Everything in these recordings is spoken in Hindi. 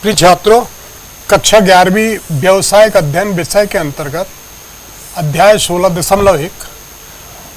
प्रिय छात्रों, कक्षा 11वीं व्यावसायिक अध्ययन विषय के अंतर्गत अध्याय 16.1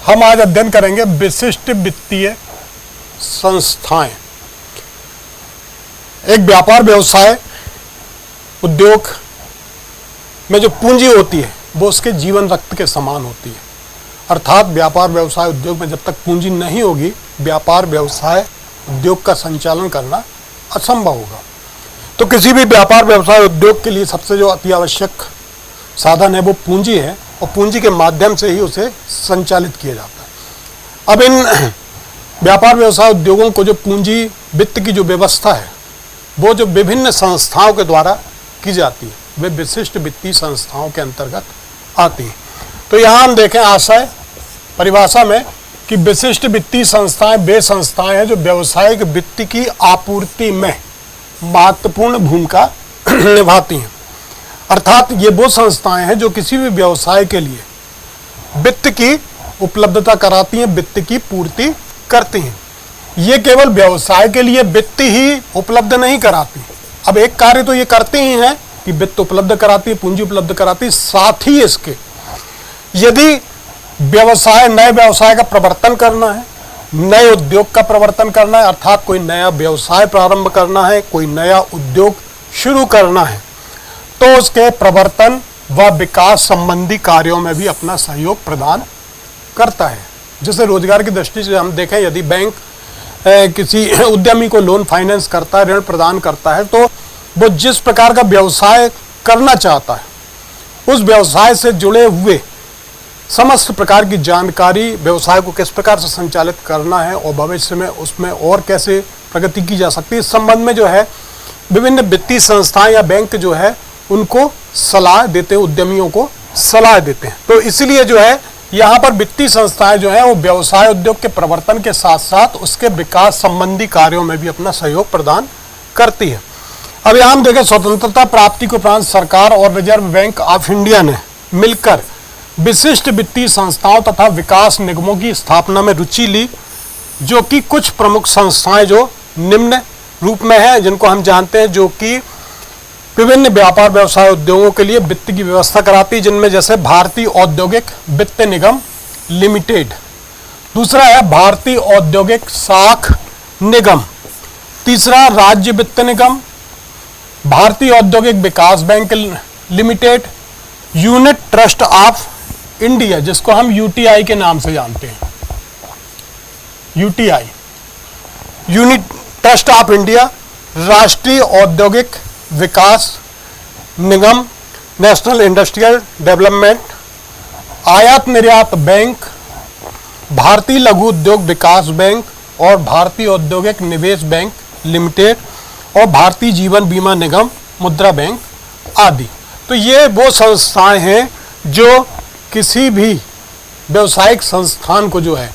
हम आज अध्ययन करेंगे विशिष्ट वित्तीय संस्थाएं। एक व्यापार व्यवसाय उद्योग में जो पूंजी होती है वो उसके जीवन रक्त के समान होती है। अर्थात व्यापार व्यवसाय उद्योग में जब तक पूंजी नहीं होगी, व्यापार व्यवसाय उद्योग का संचालन करना असंभव होगा। तो किसी भी व्यापार व्यवसाय उद्योग के लिए सबसे जो अति आवश्यक साधन है वो पूंजी है, और पूंजी के माध्यम से ही उसे संचालित किया जाता है। अब इन व्यापार व्यवसाय उद्योगों को जो पूंजी वित्त की जो व्यवस्था है वो जो विभिन्न संस्थाओं के द्वारा की जाती है, वे विशिष्ट वित्तीय संस्थाओं के अंतर्गत आती है। तो यहाँ हम देखें आशय परिभाषा में कि विशिष्ट वित्तीय संस्थाएं वे संस्थाएं हैं जो व्यावसायिक वित्त की आपूर्ति में महत्वपूर्ण भूमिका निभाती हैं। अर्थात ये वो संस्थाएं हैं जो किसी भी व्यवसाय के लिए वित्त की उपलब्धता कराती हैं, वित्त की पूर्ति करती हैं। ये केवल व्यवसाय के लिए वित्त ही उपलब्ध नहीं कराती। अब एक कार्य तो ये करती ही हैं कि वित्त उपलब्ध कराती है, पूंजी उपलब्ध कराती है, साथ ही इसके यदि व्यवसाय नए व्यवसाय का प्रवर्तन करना है, नए उद्योग का प्रवर्तन करना है, अर्थात कोई नया व्यवसाय प्रारंभ करना है, कोई नया उद्योग शुरू करना है, तो उसके प्रवर्तन व विकास संबंधी कार्यों में भी अपना सहयोग प्रदान करता है। जैसे रोजगार की दृष्टि से हम देखें, यदि बैंक किसी उद्यमी को लोन फाइनेंस करता है, ऋण प्रदान करता है, तो वो जिस प्रकार का व्यवसाय करना चाहता है उस व्यवसाय से जुड़े हुए समस्त प्रकार की जानकारी, व्यवसाय को किस प्रकार से संचालित करना है और भविष्य में उसमें और कैसे प्रगति की जा सकती है, इस संबंध में जो है विभिन्न वित्तीय संस्थाएं या बैंक जो है उनको सलाह देते हैं, उद्यमियों को सलाह देते हैं। तो इसलिए जो है यहाँ पर वित्तीय संस्थाएं जो है वो व्यवसाय उद्योग के प्रवर्तन के साथ साथ उसके विकास संबंधी कार्यों में भी अपना सहयोग प्रदान करती है। अब यहाँ हम देखें, स्वतंत्रता प्राप्ति के उपरांत सरकार और रिजर्व बैंक ऑफ इंडिया ने मिलकर विशिष्ट वित्तीय संस्थाओं तथा विकास निगमों की स्थापना में रुचि ली, जो कि कुछ प्रमुख संस्थाएं जो निम्न रूप में हैं, जिनको हम जानते हैं, जो कि विभिन्न व्यापार व्यवसाय उद्योगों के लिए वित्त की व्यवस्था कराती है, जिनमें जैसे भारतीय औद्योगिक वित्त निगम लिमिटेड, दूसरा है भारतीय औद्योगिक साख निगम, तीसरा राज्य वित्त निगम, भारतीय औद्योगिक विकास bank limited, unit trust of India जिसको हम यूटीआई के नाम से जानते हैं, UTI unit trust of India, राष्ट्रीय औद्योगिक विकास निगम, नेशनल इंडस्ट्रियल डेवलपमेंट, आयात निर्यात बैंक, भारतीय लघु उद्योग विकास बैंक और भारतीय औद्योगिक निवेश बैंक लिमिटेड और भारतीय जीवन बीमा निगम, मुद्रा बैंक आदि। तो ये वो संस्थाएं हैं जो किसी भी व्यवसायिक संस्थान को जो है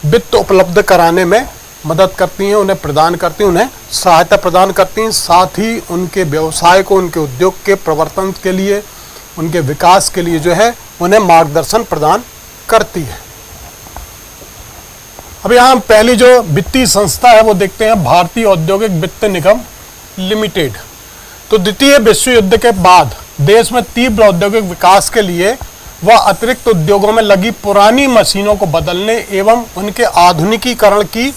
वित्त उपलब्ध कराने में मदद करती हैं, उन्हें प्रदान करती हैं, उन्हें सहायता प्रदान करती हैं, साथ ही उनके व्यवसाय को, उनके उद्योग के प्रवर्तन के लिए, उनके विकास के लिए जो है उन्हें मार्गदर्शन प्रदान करती है। अब यहाँ पहली जो वित्तीय संस्था है वो देखते हैं, भारतीय औद्योगिक वित्त निगम लिमिटेड। तो द्वितीय विश्व युद्ध के बाद देश में तीव्र औद्योगिक विकास के लिए व अतिरिक्त उद्योगों में लगी पुरानी मशीनों को बदलने एवं उनके आधुनिकीकरण की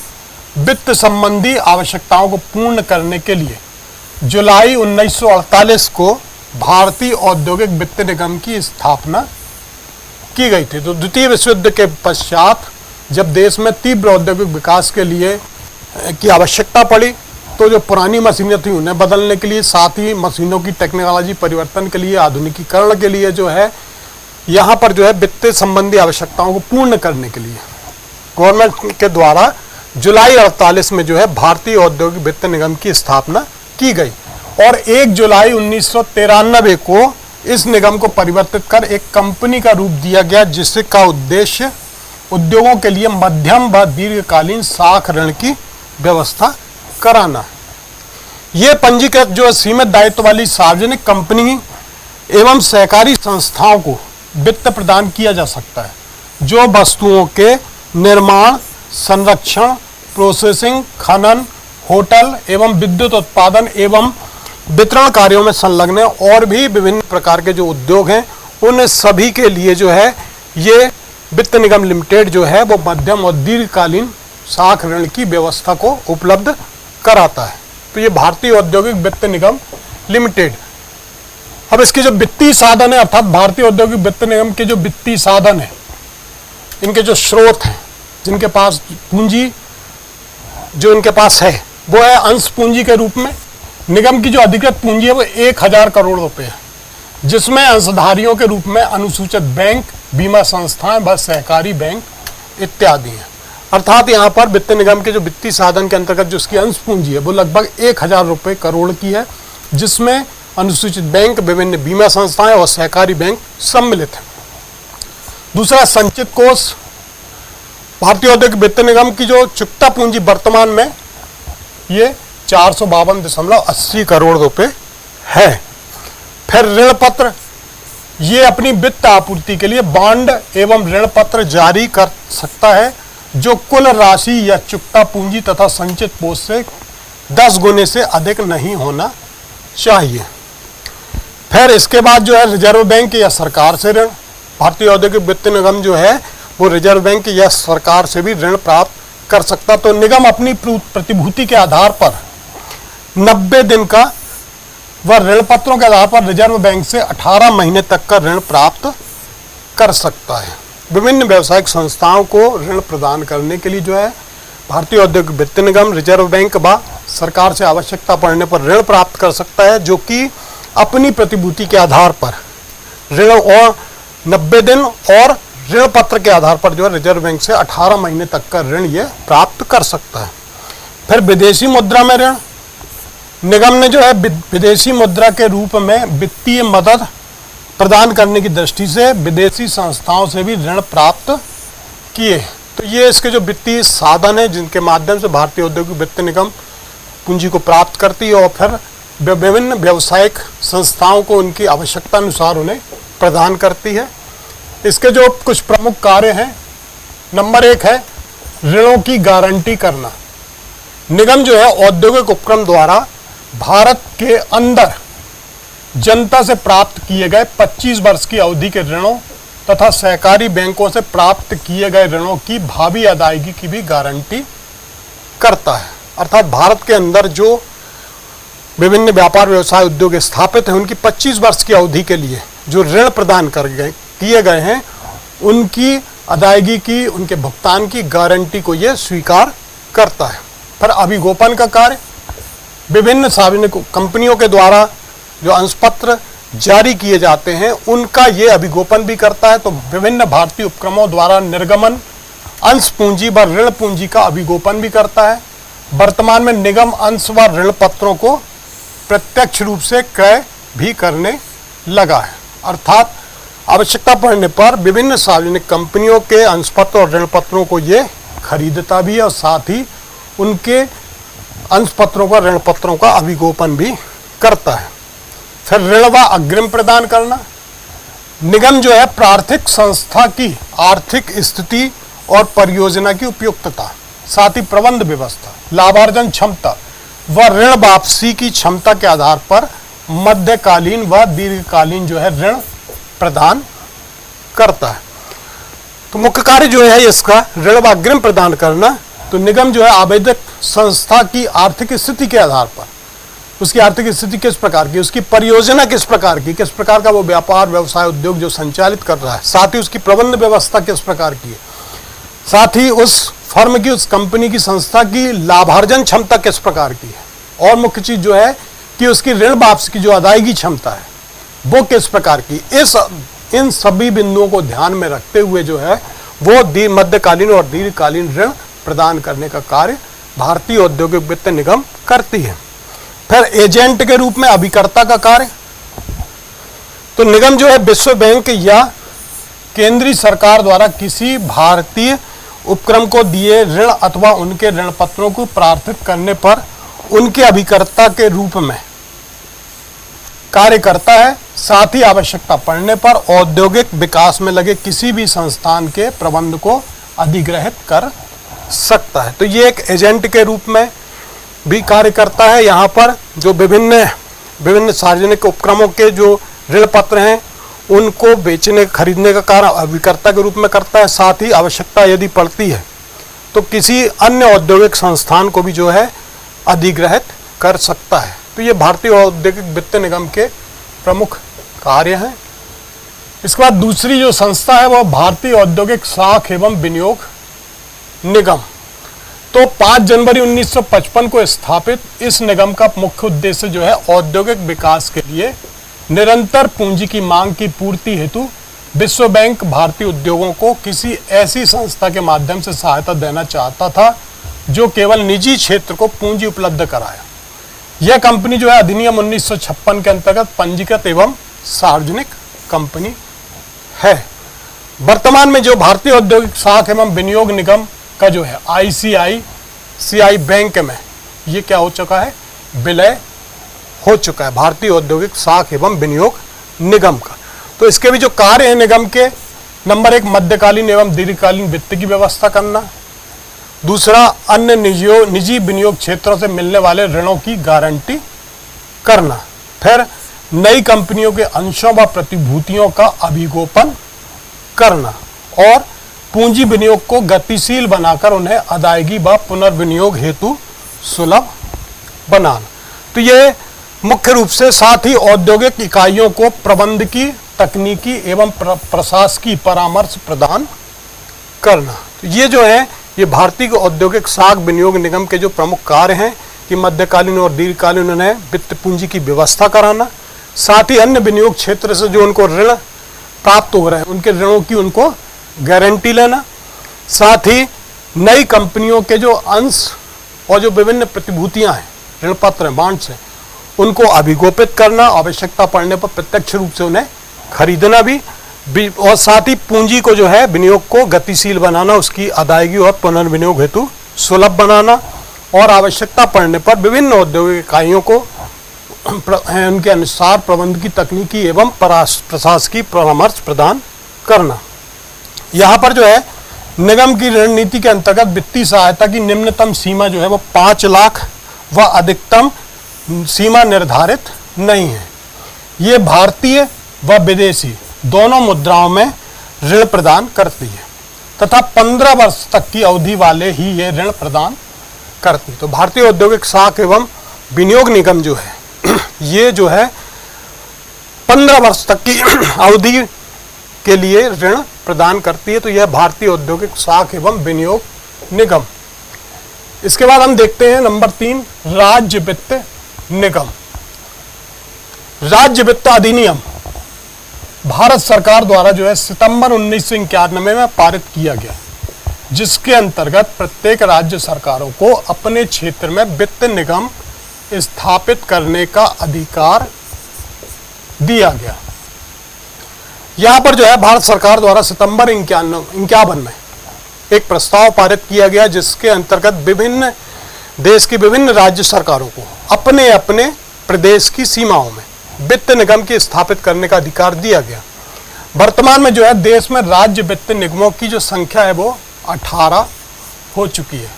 वित्त संबंधी आवश्यकताओं को पूर्ण करने के लिए जुलाई 1948 को भारतीय औद्योगिक वित्त निगम की स्थापना की गई थी। तो द्वितीय विश्व युद्ध के पश्चात जब देश में तीव्र औद्योगिक विकास के लिए की आवश्यकता पड़ी, तो जो पुरानी मशीनें थी उन्हें बदलने के लिए, साथ ही मशीनों की टेक्नोलॉजी परिवर्तन के लिए, आधुनिकीकरण के लिए जो है यहाँ पर जो है वित्त संबंधी आवश्यकताओं को पूर्ण करने के लिए गवर्नमेंट के द्वारा जुलाई 48 में जो है भारतीय औद्योगिक वित्त निगम की स्थापना की गई और 1 जुलाई 1993 को इस निगम को परिवर्तित कर एक कंपनी का रूप दिया गया, जिसका उद्देश्य उद्योगों के लिए मध्यम व दीर्घकालीन साख ऋण की व्यवस्था कराना है। ये पंजीकृत जो सीमित दायित्व वाली सार्वजनिक कंपनी एवं सहकारी संस्थाओं को वित्त प्रदान किया जा सकता है, जो वस्तुओं के निर्माण, संरक्षण, प्रोसेसिंग, खनन, होटल एवं विद्युत उत्पादन एवं वितरण कार्यों में संलग्न है और भी विभिन्न प्रकार के जो उद्योग हैं उन सभी के लिए जो है ये वित्त निगम लिमिटेड जो है वो मध्यम और दीर्घकालीन साख ऋण की व्यवस्था को उपलब्ध कराता है। तो ये भारतीय औद्योगिक वित्त निगम लिमिटेड। अब इसके जो वित्तीय साधन है अर्थात भारतीय औद्योगिक वित्त निगम के जो वित्तीय साधन है, इनके जो स्रोत हैं, जिनके पास पूंजी जो इनके पास है वो है अंश पूंजी के रूप में। निगम की जो अधिकृत पूंजी है वो 1000 करोड़ रुपए है, जिसमें अंशधारियों के रूप में अनुसूचित बैंक, बीमा संस्थाएं व सहकारी बैंक इत्यादि हैं। अर्थात यहाँ पर वित्त निगम के जो वित्तीय साधन के अंतर्गत जो उसकी अंश पूंजी है वो लगभग 1000 रुपये करोड़ की है, जिसमें अनुसूचित बैंक, विभिन्न बीमा संस्थाएं और सहकारी बैंक सम्मिलित हैं। दूसरा संचित कोष। भारतीय औद्योगिक वित्त निगम की जो चुकता पूंजी वर्तमान में ये 452.80 करोड़ रुपए है। फिर ऋण पत्र, ये अपनी वित्त आपूर्ति के लिए बॉन्ड एवं ऋण पत्र जारी कर सकता है जो कुल राशि या चुकता पूंजी तथा संचित कोष से 10 गुने से अधिक नहीं होना चाहिए। फिर इसके बाद जो है रिजर्व बैंक या सरकार से ऋण। भारतीय औद्योगिक वित्त निगम जो है वो रिजर्व बैंक या सरकार से भी ऋण प्राप्त कर सकता। तो निगम अपनी प्रतिभूति के आधार पर 90 दिन का व ऋण पत्रों के आधार पर रिजर्व बैंक से 18 महीने तक का ऋण प्राप्त कर सकता है। विभिन्न व्यावसायिक संस्थाओं को ऋण प्रदान करने के लिए जो है भारतीय औद्योगिक वित्त निगम रिजर्व बैंक व सरकार से आवश्यकता पड़ने पर ऋण प्राप्त कर सकता है, जो कि अपनी प्रतिभूति के आधार पर ऋण और 90 दिन और ऋण पत्र के आधार पर जो है रिजर्व बैंक से 18 महीने तक का ऋण ये प्राप्त कर सकता है। फिर विदेशी मुद्रा में ऋण। निगम ने जो है विदेशी मुद्रा के रूप में वित्तीय मदद प्रदान करने की दृष्टि से विदेशी संस्थाओं से भी ऋण प्राप्त किए। तो ये इसके जो वित्तीय साधन है जिनके माध्यम से भारतीय औद्योगिक वित्त निगम पूंजी को प्राप्त करती है और फिर विभिन्न व्यावसायिक संस्थाओं को उनकी आवश्यकता अनुसार उन्हें प्रदान करती है। इसके जो कुछ प्रमुख कार्य हैं, नंबर 1 है ऋणों की गारंटी करना। निगम जो है औद्योगिक उपक्रम द्वारा भारत के अंदर जनता से प्राप्त किए गए 25 वर्ष की अवधि के ऋणों तथा सहकारी बैंकों से प्राप्त किए गए ऋणों की भावी अदायगी की भी गारंटी करता है। अर्थात भारत के अंदर जो विभिन्न व्यापार व्यवसाय उद्योग स्थापित हैं उनकी 25 वर्ष की अवधि के लिए जो ऋण प्रदान किए गए हैं उनकी अदायगी की, उनके भुगतान की गारंटी को यह स्वीकार करता है। फिर अभिगोपन का कार्य। विभिन्न सार्वजनिक कंपनियों के द्वारा जो अंशपत्र जारी किए जाते हैं उनका ये अभिगोपन भी करता है। तो विभिन्न भारतीय उपक्रमों द्वारा निर्गमन अंश पूंजी व ऋण पूंजी का अभिगोपन भी करता है। वर्तमान में निगम अंश व ऋण पत्रों को प्रत्यक्ष रूप से क्रय भी करने लगा है। अर्थात आवश्यकता पड़ने पर विभिन्न सार्वजनिक कंपनियों के अंशपत्र और ऋण पत्रों को ये खरीदता भी है और साथ ही उनके अंशपत्रों का, ऋण पत्रों का अभिगोपन भी करता है। फिर ऋण व अग्रिम प्रदान करना। निगम जो है प्रार्थिक संस्था की आर्थिक स्थिति और परियोजना की उपयुक्तता, साथ ही प्रबंध व्यवस्था, लाभार्जन क्षमता व ऋण वापसी की क्षमता के आधार पर मध्यकालीन व दीर्घकालीन जो है ऋण प्रदान करता है। तो मुख्य कार्य जो है इसका ऋण व अग्रिम प्रदान करना। तो निगम जो है आवेदक संस्था की आर्थिक स्थिति के आधार पर, उसकी आर्थिक स्थिति किस प्रकार की, उसकी परियोजना किस प्रकार की, किस प्रकार का वो व्यापार व्यवसाय उद्योग जो संचालित कर रहा है, साथ ही उसकी प्रबंध व्यवस्था किस प्रकार की है, साथ ही उस फर्म की, उस कंपनी की, संस्था की लाभार्जन क्षमता किस प्रकार की है, और मुख्य चीज जो है कि उसकी ऋण वापसी की जो अदायगी क्षमता है वो किस प्रकार की। इन सभी बिंदुओं को ध्यान में रखते हुए जो है वो मध्यकालीन और दीर्घकालीन ऋण प्रदान करने का कार्य भारतीय औद्योगिक वित्त निगम करती है। फिर एजेंट के रूप में अभिकर्ता का कार्य। तो निगम जो है विश्व बैंक या केंद्रीय सरकार द्वारा किसी भारतीय उपक्रम को दिए ऋण अथवा उनके ऋण पत्रों को प्रार्थित करने पर उनके अभिकर्ता के रूप में कार्य करता है। साथ ही आवश्यकता पड़ने पर औद्योगिक विकास में लगे किसी भी संस्थान के प्रबंध को अधिग्रहित कर सकता है। तो ये एक एजेंट के रूप में भी कार्य करता है। यहाँ पर जो विभिन्न सार्वजनिक उपक्रमों के जो ऋण पत्र हैं उनको बेचने खरीदने का कार्य अभिकर्ता के रूप में करता है। साथ ही आवश्यकता यदि पड़ती है तो किसी अन्य औद्योगिक संस्थान को भी जो है अधिग्रहित कर सकता है। तो ये भारतीय औद्योगिक वित्त निगम के प्रमुख कार्य हैं। इसके बाद दूसरी जो संस्था है वह भारतीय औद्योगिक साख एवं विनियोग निगम। तो 5 जनवरी 1955 को स्थापित इस निगम का मुख्य उद्देश्य जो है औद्योगिक विकास के लिए निरंतर पूंजी की मांग की पूर्ति हेतु विश्व बैंक भारतीय उद्योगों को किसी ऐसी संस्था के माध्यम से सहायता देना चाहता था जो केवल निजी क्षेत्र को पूंजी उपलब्ध कराए। यह कंपनी जो है अधिनियम 1956 के अंतर्गत पंजीकृत एवं सार्वजनिक कंपनी है। वर्तमान में जो भारतीय औद्योगिक साख एवं विनियोग निगम का जो है ICICI बैंक में ये क्या हो चुका है, विलय हो चुका है भारतीय औद्योगिक साख एवं विनियोग निगम का। तो इसके भी जो कार्य है निगम के, नंबर 1 मध्यकालीन एवं दीर्घकालीन वित्त की व्यवस्था करना, दूसरा अन्य निजी विनियोग क्षेत्रों से मिलने वाले ऋणों की गारंटी करना, फिर नई कंपनियों के अंशों व प्रतिभूतियों का अभिगोपन करना और पूंजी विनियोग को गतिशील बनाकर उन्हें अदायगी व पुनर्विनियोग हेतु सुलभ बनाना। तो ये मुख्य रूप से, साथ ही औद्योगिक इकाइयों को प्रबंधकी, तकनीकी एवं प्रशासकीय परामर्श प्रदान करना। तो ये जो है ये भारतीय औद्योगिक साख विनियोग निगम के जो प्रमुख कार्य हैं कि मध्यकालीन और दीर्घकालीन उन्हें वित्त पूंजी की व्यवस्था कराना, साथ ही अन्य विनियोग क्षेत्र से जो उनको ऋण प्राप्त हो रहे हैं उनके ऋणों की उनको गारंटी लेना, साथ ही नई कंपनियों के जो अंश और जो विभिन्न प्रतिभूतियां हैं, ऋण पत्र हैं, बॉन्ड्स हैं, उनको अभिगोपित करना, आवश्यकता पड़ने पर प्रत्यक्ष रूप से उन्हें खरीदना भी, और साथ ही पूंजी को जो है विनियोग को गतिशील बनाना, उसकी अदायगी और पुनर्विनियोग हेतु सुलभ बनाना और आवश्यकता पड़ने पर विभिन्न औद्योगिक इकाइयों को उनके अनुसार प्रबंध की, तकनीकी एवं प्रशासकीय परामर्श प्रदान करना। यहाँ पर जो है निगम की रणनीति के अंतर्गत वित्तीय सहायता की निम्नतम सीमा जो है वो 5 लाख व अधिकतम सीमा निर्धारित नहीं है। ये भारतीय व विदेशी दोनों मुद्राओं में ऋण प्रदान करती है तथा 15 वर्ष तक की अवधि वाले ही ये ऋण प्रदान करती है। तो भारतीय औद्योगिक साख एवं विनियोग निगम जो है ये जो है 15 वर्ष तक की अवधि के लिए ऋण प्रदान करती है। तो यह भारतीय औद्योगिक साख एवं विनियोग निगम। इसके बाद हम देखते हैं नंबर 3 राज्य वित्त निगम। राज्य वित्त अधिनियम भारत सरकार द्वारा जो है सितंबर 1991 में पारित किया गया, जिसके अंतर्गत प्रत्येक राज्य सरकारों को अपने क्षेत्र में वित्त निगम स्थापित करने का अधिकार दिया गया। यहां पर जो है भारत सरकार द्वारा सितंबर 1951 में एक प्रस्ताव पारित किया गया, जिसके अंतर्गत विभिन्न देश की विभिन्न राज्य सरकारों को अपने अपने प्रदेश की सीमाओं में वित्त निगम की स्थापित करने का अधिकार दिया गया। वर्तमान में जो है देश में राज्य वित्त निगमों की जो संख्या है वो 18 हो चुकी है।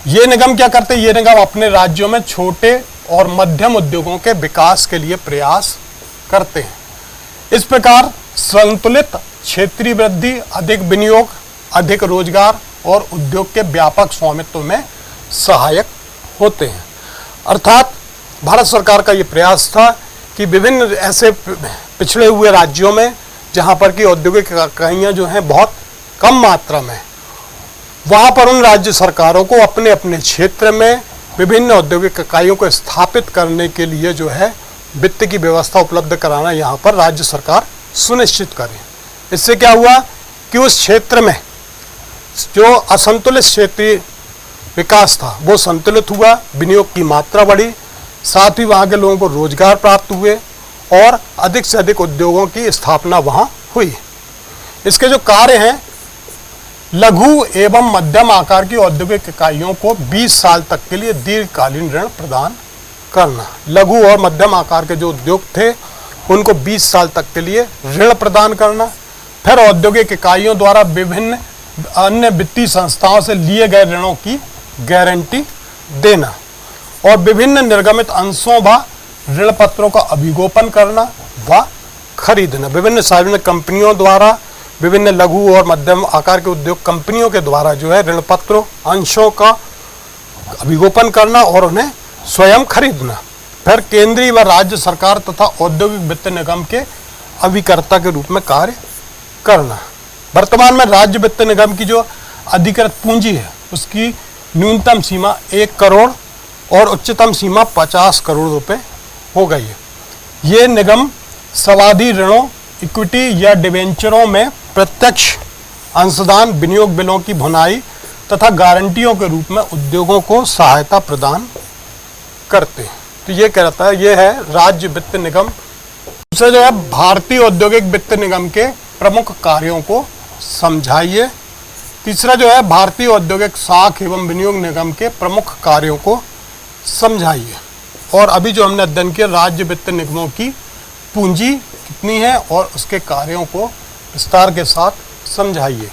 ये निगम क्या करते हैं, ये निगम अपने राज्यों में छोटे और मध्यम उद्योगों के विकास के लिए प्रयास करते हैं। इस प्रकार संतुलित क्षेत्रीय वृद्धि, अधिक विनियोग, अधिक रोजगार और उद्योग के व्यापक स्वामित्व में सहायक होते हैं। अर्थात भारत सरकार का ये प्रयास था कि विभिन्न ऐसे पिछड़े हुए राज्यों में जहां पर की औद्योगिक इकाइयां जो हैं बहुत कम मात्रा में, वहां पर उन राज्य सरकारों को अपने अपने क्षेत्र में विभिन्न औद्योगिक इकाइयों को स्थापित करने के लिए जो है वित्त की व्यवस्था उपलब्ध कराना यहाँ पर राज्य सरकार सुनिश्चित करे। इससे क्या हुआ कि उस क्षेत्र में जो असंतुलित क्षेत्रीय विकास था वो संतुलित हुआ, विनियोग की मात्रा बढ़ी, साथ ही वहाँ के लोगों को रोजगार प्राप्त हुए और अधिक से अधिक उद्योगों की स्थापना वहाँ हुई। इसके जो कार्य हैं, लघु एवं मध्यम आकार की औद्योगिक इकाइयों को 20 साल तक के लिए दीर्घकालीन ऋण प्रदान करना। लघु और मध्यम आकार के जो उद्योग थे उनको 20 साल तक के लिए ऋण प्रदान करना। फिर औद्योगिक इकाइयों द्वारा विभिन्न अन्य वित्तीय संस्थाओं से लिए गए ऋणों की गारंटी देना और विभिन्न निर्गमित अंशों व ऋण पत्रों का अभिगोपन करना व खरीदना। विभिन्न सार्वजनिक कंपनियों द्वारा, विभिन्न लघु और मध्यम आकार के उद्योग कंपनियों के द्वारा जो है ऋण पत्रों अंशों का अभिगोपन करना और उन्हें स्वयं खरीदना। फिर केंद्रीय व राज्य सरकार तथा औद्योगिक वित्त निगम के अभिकर्ता के रूप में कार्य करना। वर्तमान में राज्य वित्त निगम की जो अधिकृत पूंजी है उसकी न्यूनतम सीमा 1 करोड़ और उच्चतम सीमा 50 करोड़ रुपए हो गई है। ये निगम सावधि ऋणों, इक्विटी या डिवेंचरों में प्रत्यक्ष अंशदान, विनियोग बिलों की भुनाई तथा गारंटियों के रूप में उद्योगों को सहायता प्रदान करते हैं। तो ये कहता है, ये है राज्य वित्त निगम। दूसरा जो है भारतीय औद्योगिक वित्त निगम के प्रमुख कार्यों को समझाइए। तीसरा जो है भारतीय औद्योगिक साख एवं विनियोग निगम के प्रमुख कार्यों को समझाइए। और अभी जो हमने अध्ययन किया, राज्य वित्त निगमों की पूंजी कितनी है और उसके कार्यों को विस्तार के साथ समझाइए।